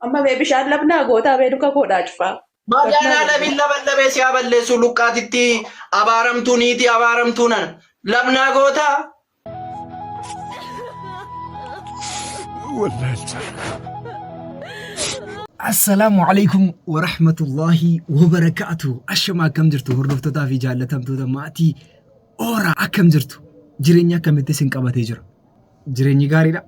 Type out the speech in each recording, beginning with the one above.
Amma bishaan labnaa gootaa beeduka godhaa cufaa. Baay'inaa labiin labalabee si aballeessu luqqaatitti abaaramtuu niitii abaaramtuu nan labnaa gootaa. السلام عليكم ورحمة الله وبركاته. أشما كم جرتو هردفتو تافي جالتم تو دماتي أورا أكم جرتو جرينيا كم تسين كابتي جرا جريني غاري لا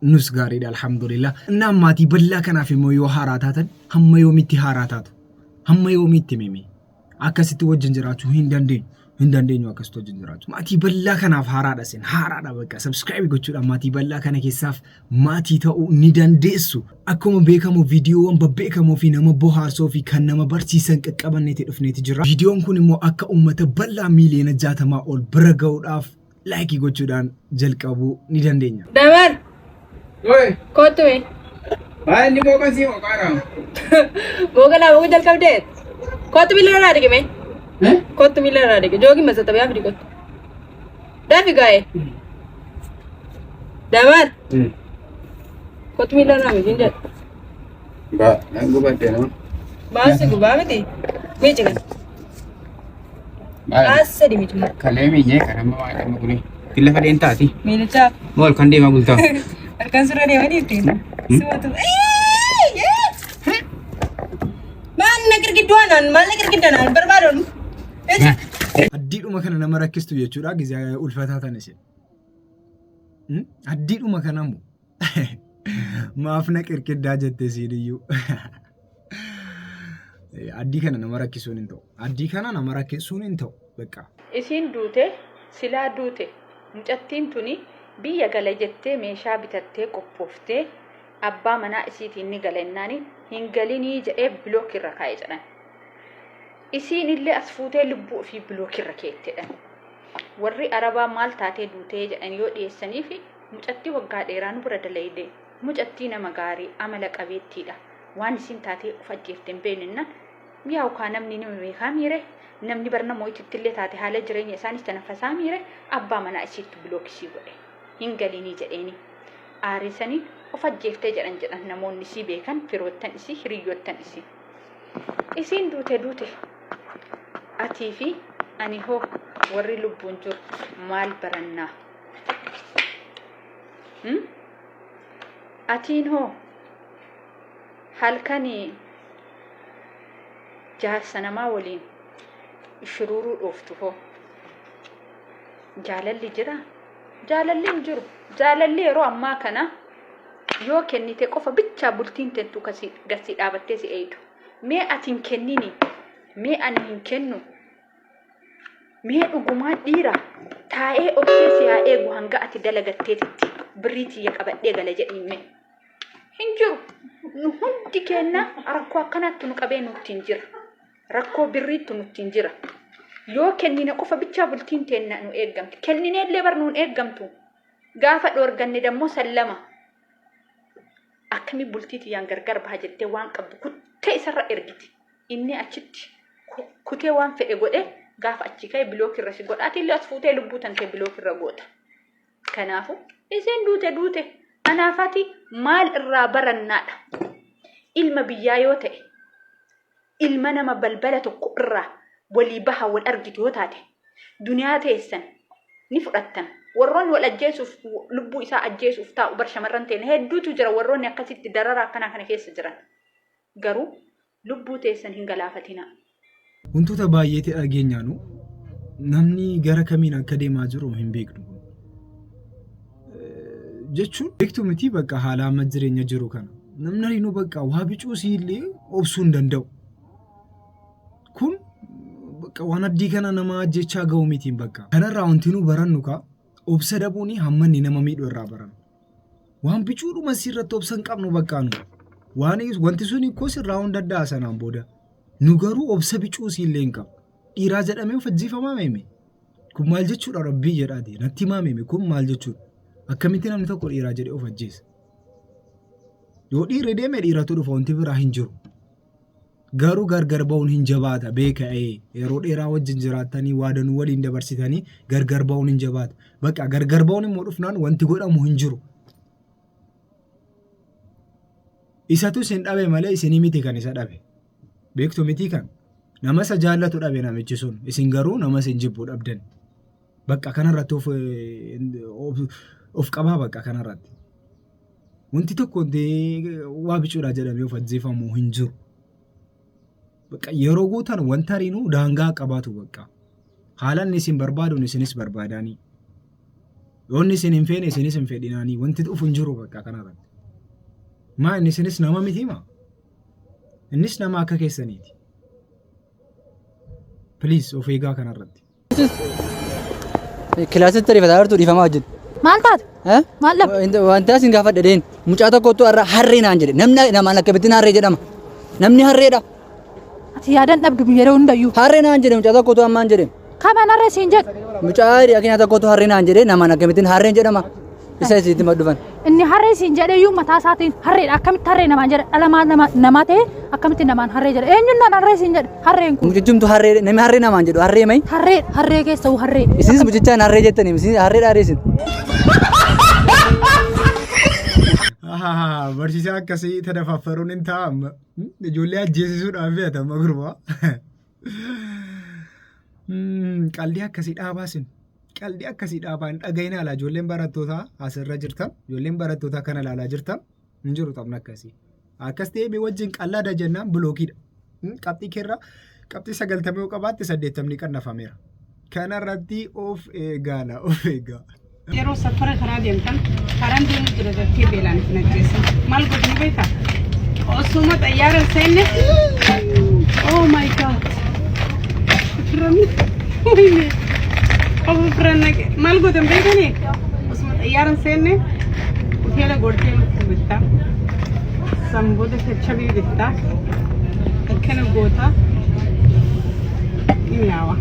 نوس غاري لا الحمد لله نام ماتي بلا كنا في ميو هاراتاتن هم يومي تهاراتاتو هم يومي تميمي أكاسيتو وجنجراتو هندندين وأكاسيتو وجنجراتو ماتي بلا كنا في هارادا بكا سبسكرايب gochuudha ماتي بلا كنا كيساف ماتي تاو ندنديسو akkuma beekamu viidiyoowwan babbeekamoo fi nama bohaarsoo fi kan nama barsiisan qaqqabanneeti dhufneeti jira. Viidiyoon kun immoo akka uummata bal'aa miiliyoona 60 ol bira ga'uudhaaf laayikii gochuudhaan jalqabuu ni dandeenya. Dabar. Oi. Kottu me. Inni boqon si moqaara. Boqon laa boqon jalqabdee. Kottu miila irraa dhige mee? Kottu miila irraa dhige. Joogi masata biyyaa fidi kottu. Daafi gaa'e. Dabar. Kottu miila irraa miti hin jedhu. Nan gubadde nama. Baasi gubaa miti. Miici kan. Baasa di miici. Kalee miinyee kan amma waa dhamma kuni. Tilla fadheen taati. Miilichaaf. Mool kan deemaa bultaa. Harkaan surra deemanii ittiin. Simatu. Maal na girgiddoonaan barbaadoon. Addiidhuma kana nama rakkistu jechuudha gizee ulfataa tan ishee. Addiidhuma kana immoo maaf na qirqiddaa jettee siidhiyyuu. Addii kana nama rakkisuun hin ta'u. Addii kana nama rakkisuun hin ta'u. Beekaa. Isiin duute silaa duute mucattiin tuni biyya gala jettee meeshaa bitattee qophooftee abbaa manaa isiitiin ni galennaani hin galinii jedhee bilookirra kaa'ee jedhan. Isiin illee as fuutee lubbuu ofii bilookirra keetteedhan. Warri Arabaa maal taatee duutee jedhan yoo dhiyeessanii fi mucattii waggaa dheeraa nu bira dalayde mucattii nama gaarii amala qabeettiidha. Waan isin taatee of ajjeefte hin beeknennan mi'aawu kaa namni nama beekaa miire namni barna mootitti illee taate haala jireenya isaanis tanaffasaa miire abbaa manaa isiitti bilookisii godhe hin galinii jedheeni aarisanii of ajjeeftee jedhan namoonni isii beekan firoottan isii hiriyoottan isii. Isiin duute atii fi ani hoo warri lubbuun jiru maal barannaa? Atiin hoo halkanii jaarsa namaa waliin shururuu dhooftu hoo jaalalli jira? Jaalalli hin jiru. Jaalalli yeroo ammaa kana yoo kennite qofa bichaa bultiin tentu gasii dhaabattee si eeydu. Mee ati hin kennini? Mee ani hin kennu? Mee dhugumaan dhiira taa'ee obsee si haa eegu hanga ati dalagatteetitti birrii tiyya qabadhee gala jedhiime. Hin jiru. Nu hundi kenna rakkoo akkanaatti nu qabee nutti hin jira. Rakkoo birriitti nutti hin jira. Yoo kennine qofa bichaa bultiin teenna nu eeggamti. Kennine illee bar nuun eeggamtu. Gaafa dhoorganne dammoo sallama. Akkami bultii tiyyaan gargar baha jettee waan qabdu kuttee isarra ergiti. Inni achitti kutee waan fedhe godhe gaafa achi ka'e bilookirra si godhaati illee as fuutee lubbuu tantee bilookirra goota. Kanaafu isiin duute anaafati maal irraa barannaadha? Ilma biyyaa yoo ta'e ilma nama balbala tokko irraa walii baha wal argitu yoo taate duniyaa teessan ni fudhattan. Warroonni wal ajjeesuuf lubbuu isaa ajjeesuuf taa'u bar shamarran ta'e hedduutu jira warroonni akkasitti dararaa akkanaa kana keessa jiran. Garuu lubbuu teessan hin galaafatina. Wantoota baay'eetti dhageenyaanu namni gara kamiin akka deemaa jiru hin beeknu. Jechuun beektu miti bakka haala amma jireenya jiru kana. Namni hariinuu bakka waa bicuusii illee obsuu hin danda'u. Kun bakka waan addii kana nama ajjechaa ga'u mitiin bakka. Kanarraa wanti nu barannu kaa obsa dhabuuni hamma inni nama miidhu irraa barannu. Waan bicuudhuma sirratti obsa hin qabnu bakka nu. Wanti sun ikkoo sirraa hunda addaa sanaan booda. Nu garuu obsa bicuusii illee hin qabu. Dhiiraa jedhamee of ajjeefamaa meeme. Kun maal jechuudha rabbii jedhaati. Natti himaa meeme kun maal jechuudha? Akkamitti namni tokko dhiiraa jedhee of ajjeesa? Yoo dhiirri deeme dhiiratu dhufa wanti biraa hin jiru. garuu gargar ba'uun hin jabaata beeka yeroo dheeraa wajjin jiraatanii waadanuu waliin dabarsitanii gargar ba'uun hin jabaata bakka gargar ba'uun immoo dhufnaan wanti godhamu hin jiru isatu isin dhabe malee isinii miti kan isa dhabe beektu miti kan nama isa jaallatu dhabe namichi sun isin garuu nama isin jibbu dhabdan bakka kanarratti of qabaa bakka kanarratti wanti tokko waa bicuudha jedhamee of ajjeefamuu hin jiru bakka yeroo guutan wanta riinuu daangaa qabaatu bakka haalan isin barbaaduun isinis barbaadanii yoonni isin hin feene isinis hin fedhinaanii wanti dhufu hin jiru bakka kanarratti maa inni isinis nama miti maa innis nama akka keessaniiti please of eegaa kanarratti kilaasitti rifataa jirtu dhiifamaa hojjetu maal taate maal dhabde wanta isin gaafadhe dheen mucaa tokkotu irraa harree naan jedhe namni namaan akkamittiin harree jedhama namni harreedha ati yaadan dhabdu yeroo hundayyuu harree naan jedhe mucaa tokkotu ammaan jedhe kamaan harree siin jedhe mucaa dhiyaa tokkotu harree naan jedhe namaan akkamittiin harreen jedhama isa isiitti maddufan inni harree siin jedheyyuu mataa isaatiin harreedha akkamitti harree namaan jedhe dhalamaa namaa ta'e akkamitti namaan harree jedhe eenyuun naan harree siin jedhe harreen kun mucichumtu harree namni harree namaan jedhu harree mai harree keessa harree isinis mucichaan harree jettanii isinis harree dhaareessin barsiisaa akkasii tadafaffaruun hin taa'amma ijoollee ajjeesisuudhaaf fe'atama gurbaa qaldii akkasii dhaabaasin qaldii akkasii dhaabaa hin dhaga'in alaa ijoolleen barattootaa asirra jirtan ijoolleen barattootaa kana ilaalaa jirtan hin jiru taphni akkasii akkas ta'ee mee wajjin qallaada jennaan bilookiidha qabxii keerra qabxii 90 yoo qabaatte 80 qannafameera kanarratti of eegaala of eegaa. Yeroo safara karaa deemtan karaan deemu jira jettee beelaan isin ajjeessan maal godhanii beektaa osuma xayyaara seenne oh my god maal godhan beekanii osuma xayyaara seenne hoteela gortee nutti bittaa sanboota caccabee bittaa akkana goota ni yaawa.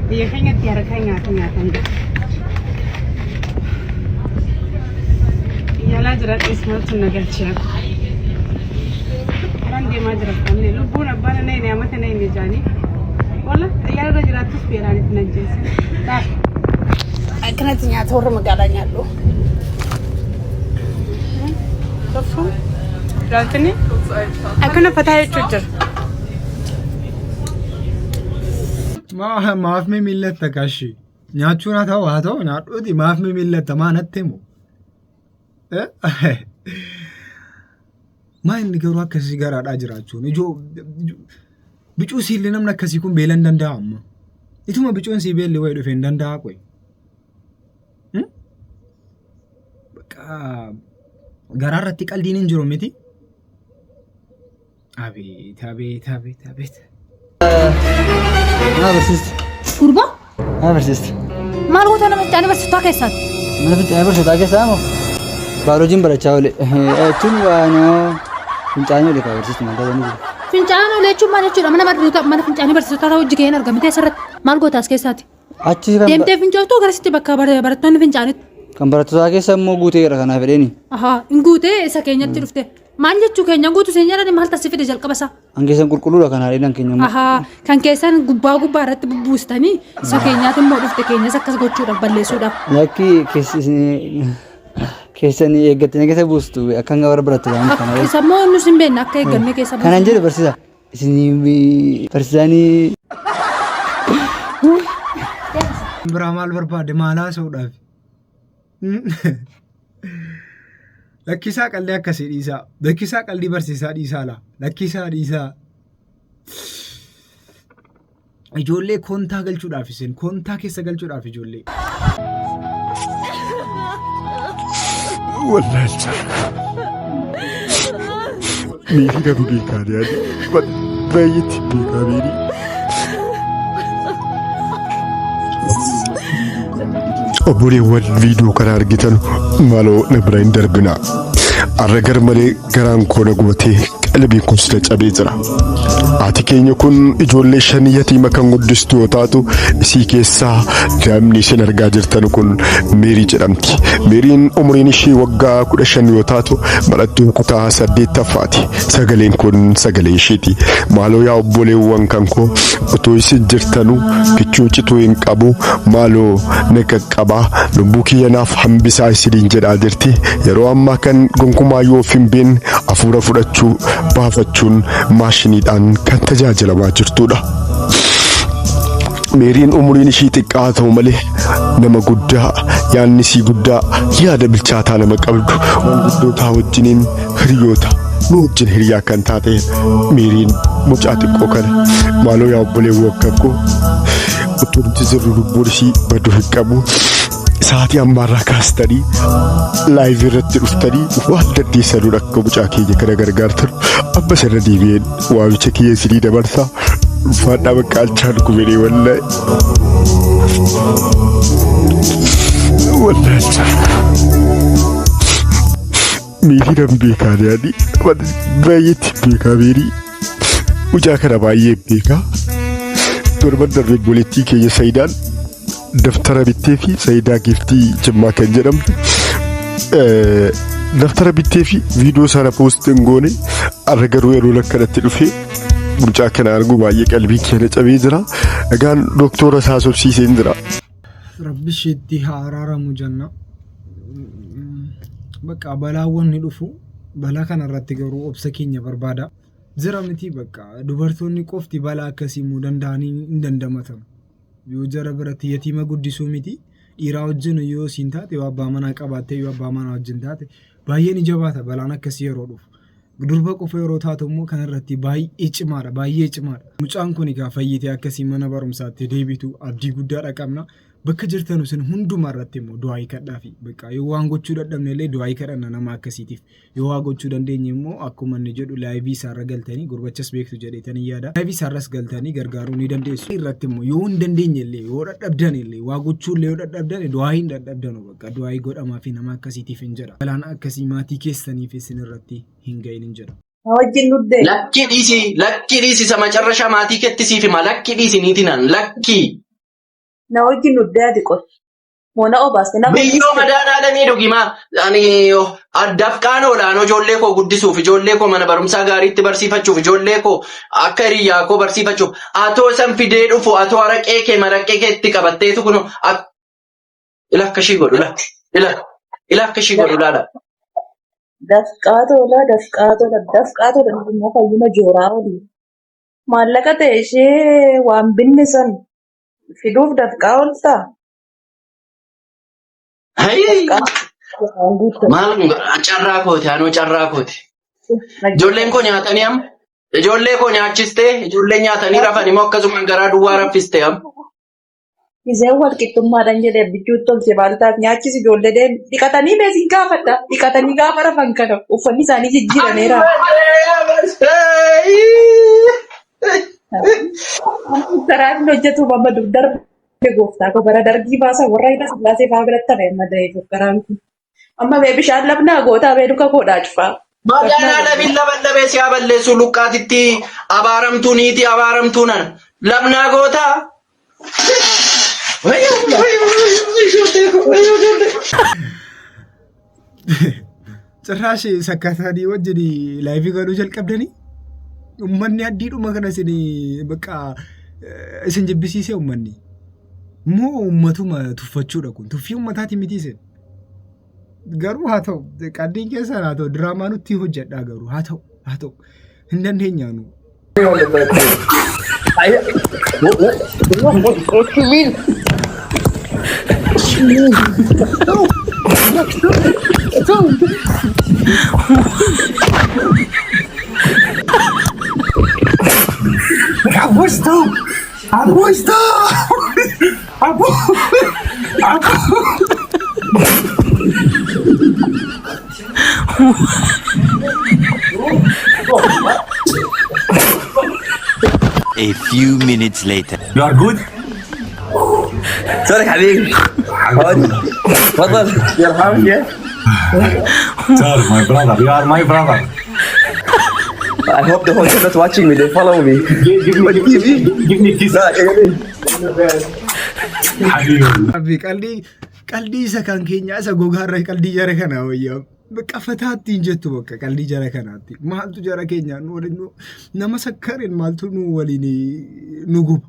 Biyya keenyatti harka nyaata nyaatan jira. Yaalaa jiraatu ismaaltu nagalcheera. Karaan deemaa jira kanneen lubbuun abbaan na inni amata na inni jaanii. Walla xayyaarra jiraatus beelaan itti najjeessa. Akkanatti nyaata warra magaalaa nyaadhu. Tofuu ilaaltanii akkana fataa jechuu jira. maaf mi millata kashi nyaachuun haa ta'u nyaadhuuti maaf mi millata maa natti himu maa inni garuu akkasii garaadhaa jiraachuun ijoo bicuu siillee namni akkasii kun beela hin danda'a amma ituma bicuun sii beelli wayii dhufe hin danda'a qoy garaarratti qaldiin hin jiru miti abeet barsiisti gurbaa barsiisti maal goota namichi ani barsiisaa keessaati mana fiixee barsiisaa keessaa moo baayolojiin barachaa oole jechuun waanoo fincaanii oole kaa barsiisti maal ta'anii fincaanii oole jechuun maal jechuudha mana fincaanii barsiisotaa hojii gaheen argamte asirratti maal gootaas keessaati achi kan deemtee fincaa'utu agarsiisti bakka barattoonni fincaanitti kan barattootaa keessa immoo guuteera kanaaf fedheeni hin guutee isa keenyatti dhufte maal jechuu keenya guutu seen jedhani maal tasii fide jalqaba isaa hangeessan qulqulluudha kan haadhiidhaan keenya kan keessan gubbaa irratti bubbuustanii isa keenyaatti immoo dhufte keenyas akkas gochuudhaaf balleessuudhaaf lakki keessan eeggattanii keessa buustu akka hanga warra barattoota kana isa immoo nus hin beekne akka eeggannee keessa buustu kanan jedhu barsiisa isin barsiisanii biraa maal barbaade maalaa soodhaaf lakkisaa qallee akkasii dhiisaa lakkisaa qallii barsiisaa dhiisaa laa lakkisaa dhiisaa ijoollee koontaa galchuudhaaf isin koontaa keessa galchuudhaaf ijoollee. Wallaacha miidhaga beekaa yaadu baay'eetti beekaa beerii. Obboleewwan viidiyoo kana argitan maaloo na bira hin darbina. Arra gar malee garaan koo na gubatee qalbiin kun sida cabee jira. Haati keenya kun ijoollee shanii yatiima kan guddistu yoo taatu isii keessaa namni isin argaa jirtan kun Meerii jedhamti. Meeriin umriin ishee waggaa 15 yoo taatu barattuu kutaa 8ffaati. Sagaleen kun sagalee isheeti. Maaloo yaa obboleewwan kan koo utuu isin jirtanuu kichuu cituu hin qabu maaloo na qaqqabaa lubbuu kiyyanaaf hambisaa isiniin jedhaa jirti. Yeroo ammaa kan gonkumaa yoo hin beekne hafuura fudhachuu baafachuun maashiniidhaan kan tajaajilamaa jirtudha. Meeriin umriin ishii xiqqaa ta'u malee nama guddaa yaadni isii guddaa yaada bilchaataa nama qabdu manguddootaa wajjiniin hiriyoota nu wajjin hiriyaa kan taate Meeriin mucaa xiqqoo kana maaloo yaa obboleewwan kan koo utuu nuti jirru lubbuun ishii baduu hin qabu. Sa'aatii ammaarraa kaastanii laayivii irratti dhuftanii waan dandeessanuu akka mucaa keenya kana gargaartan amma sana deebi'een waamicha kiyya isinii dabarsaa. Fadhaa bakka alchaan kubenee wallahi. Wallahi alchaan. Meerii nan beekaa yaani baay'eetti beekaa Meerii. Mucaa kana baay'ee beekaa. Torban darbee golettii keenya Saayidaan daftara bittee fi Saayidaa Giftii Jimmaa kan jedhamtu. Daftara bittee fi viidiyoo sana poostiin goone har'a garuu yeroo lakkanatti dhufee. Mucaa kana arguu baay'ee qalbii keenya cabee jira. Egaan doktora isaa sobsiisee jira. Rabbi isheetti haa araaramu jenna. Bakka balaawwan ni dhufu. Balaa kana irratti garuu obsa keenya barbaada. Jira miti bakka dubartoonni qofti balaa akkasii immoo danda'anii hin dandamatan. Yoo jara biratti yatiima guddisuu miti. Dhiiraa wajjin yoo siin taate yoo abbaa manaa qabaatte yoo abbaa manaa wajjin taate baay'ee ni jabaata balaan akkasii yeroo dhufu. Durba qofa yeroo taatu immoo kan irratti baay'ee cimaadha baay'ee cimaadha. Mucaan kun egaa fayyitee akkasii mana barumsaatti deebitu abdii guddaadha qabna. Bakka jirtan isin hundumaa irratti immoo du'aa kadhaafi bakka yoo waan gochuu dadhabne illee du'aa kadhanna nama akkasiitiif yoo waa gochuu dandeenye immoo akkuma inni jedhu laayivii isaarra galtanii gurbachas beektu jedheetanii yaada. Laayivii isaarras galtanii gargaaruu ni dandeessu. Irratti immoo yoo hin dandeenye illee yoo dadhabdan illee waa gochuu illee yoo dadhabdan du'aa hin dadhabdanu bakka du'aa godhamaa fi nama akkasiitiif hin jedha. Balaan akkasii maatii keessaniif isin irratti hin gahin hin jedha. Lakki dhiisi sama carrashaa maatii keettisiif hima lakki dhiisi niitinan lakki. Na wajjin nuddee ati qos. Moona obaaste nama. Biyyoo madaanaa lamii dhugimaa. Addaaf kaan olaanoo ijoollee koo guddisuuf ijoollee koo mana barumsaa gaariitti barsiifachuuf ijoollee koo akka hiriyaa koo barsiifachuuf atoo san fidee dhufu atoo araqee kee maraqee kee itti qabatteetu kun ila akkashii godhu ila akkashii godhu laala. Dafqaatoo immoo fayyina jooraa oli. Maallaqa ta'e ishee waan binne san. Fiduuf dafqaa ooltaa? Maal carraa kooti anoo carraa kooti. Ijoolleen koo nyaatanii amma ijoollee koo nyaachistee ijoolleen nyaatanii rafan immoo akkasuma garaa duwwaa raffistee amma. Iseen wal qixxummaadhaan jedhee bichuutti tolchee baaltaaf nyaachis ijoollee dhiqatanii beesin gaafadha. Dhiqatanii gaafa rafan kana uffanni isaanii jijjiirameera. Saraan hojjetu mamma darbe gooftaa ko bara darbii baasa warra hidha sillaasee fa'aa biratti ta'e amma da'ee karaan kun. Amma bee bishaan labnaa gootaa bee duka koodhaa cufaa. Madaanaa labiin labalabee si haa balleessu luqqaatitti abaaramtuu niitii abaaramtuu nan labnaa gootaa. Cirraash sakkaataa wajjin laayivii godhuu jalqabdanii. Uummanni addiidhuma kana isin bakka isin jibbisiisee uummanni moo uummatuma tuffachuudha kun tuffii uummataati miti isin garuu haa ta'u qaddiin keessan haa ta'u diraamaa nutti hojjedhaa garuu haa ta'u hin dandeenyaanu. Apuesto. A few minutes later. You are good? Sorry, حبيبي. تفضل. يرحمك. Sorry, my brother. You are my brother. I hope the hotel not watching me. They follow me. Give me kiss. Abi qalbii isa kan keenya isa gogaarra qalbii jara kana wayyaa. Bakka fataatti hin jettu bakka qalbii jara kanaatti. Maaltu jara keenya nu waliin nama sakkareen maaltu nu waliin nu guba.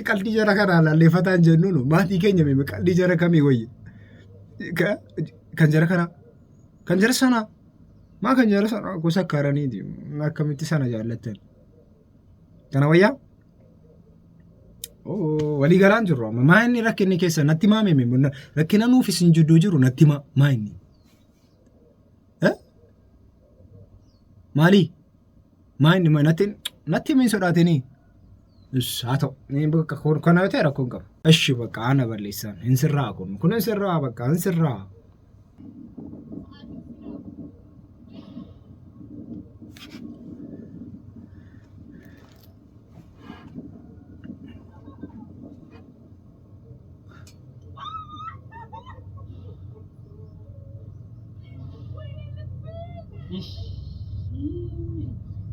Qalbii jara kana laallee fataan jennu nu maatii keenya mee qalbii jara kamii wayya. Kan jara kana kan jara sana maa kan jara sana gosa sakkaraniiti akkamitti sana jaallattan. Kana wayyaa. Walii galaan jirru amma maa inni rakkinni keessa natti maameme rakkina nuufis hin jidduu jiru natti maa inni. Maali? Maa inni natti min sodaatanii. Haa ta'u bakka kana yoo ta'e rakkoon qaba. Eshi bakka ana balleessan hin sirraa kun hin sirraa bakka hin sirraa.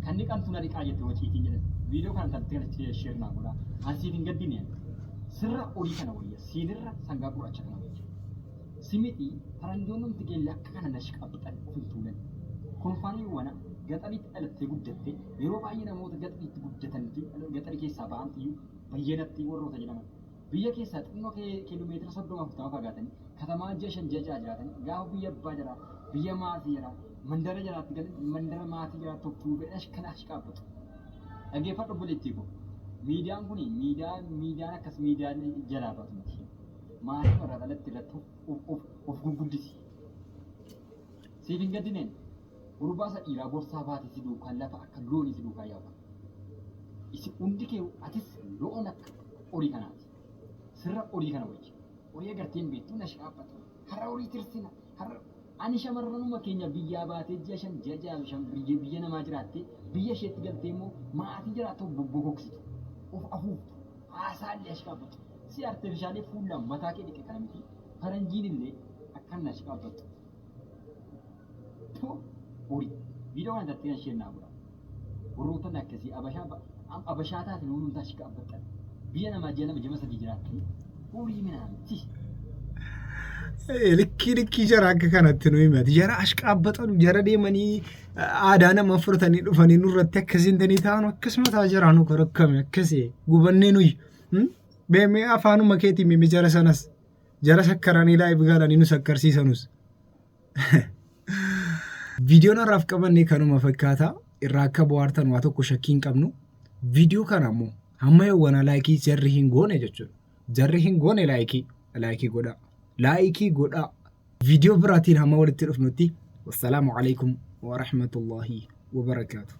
Kan kan tuna di kaya tu cici jenis video kan kan tena share na gula asih tinggal di ni sirra ori kana waliya sirra Singapura acha kana waliya simiti paranjonon tige lakka kana nashik abitan tulen konfani wana gatari alatti guddatte yeroo baay'ee namoota gatari guddatanti gatari keessa ba'anti bayyanatti warroota jedhaman biyya keessa xinnoo kiiloomeetira 30 fagaatanii katamaa 5 jiraatan gaafa biyya abbaa jira biyya maatii jira mandara jiraatti galan mandara maatii jiraatti tokko beedash kana ashqaabatu dhageeffadhu buletti ko miidiyaan kun miidiyaan akkas miidiyaan jalaa baatu miti maatii warra dhalatti irratti of gurguddisi siif hin gaddineen gurbaasa dhiiraa gorsaa baatee si duukaan lafa akka loonii si duukaa yaa'u isi hundi kee atis loon akka horii kanaati sirra horii kana wajji horii agarteen beektu na shaabbatu har'a horii tirsina har'a ani shamarranuma keenya biyyaa baatee ji'a 5 biyya namaa jiraatte biyya isheetti galtee immoo maatii jiraatu bobbogoksitu of afuuftu haasaallee ashqaabbatu si artifishaalee fuullaan mataa kee dhiqe kana miti faranjiin illee akkan na ashqaabbatu horii viidiyoo kana tattee isheen naa godha warrootonni akkasii abashaa taate nuun ta'a ashqaabbatan biyya namaa ji'a 2 jiraatti horii minaamti. Likki jara akka kanatti nu himati jara ashqaabbatan jara deemanii aadaa nama furtanii dhufanii nurratti akkasiin tanii taa'an akkasuma ta'a jara nu karakkame akkasii gubannee nuyi beemee afaanuma keetii mimi jara sanas jara sakkaranii laayif galanii nu sakkarsiisanus. Viidiyoon har'aaf qabannee kanuma fakkaata irraa akka bohaartan waa tokko shakkiin qabnu viidiyoo kana ammoo hamma yawwana laayikii jarri hin goone jechuudha jarri hin goone laayikii godha. لايكي قودا فيديو براتين هما ولد تلف نوتي والسلام عليكم ورحمة الله وبركاته.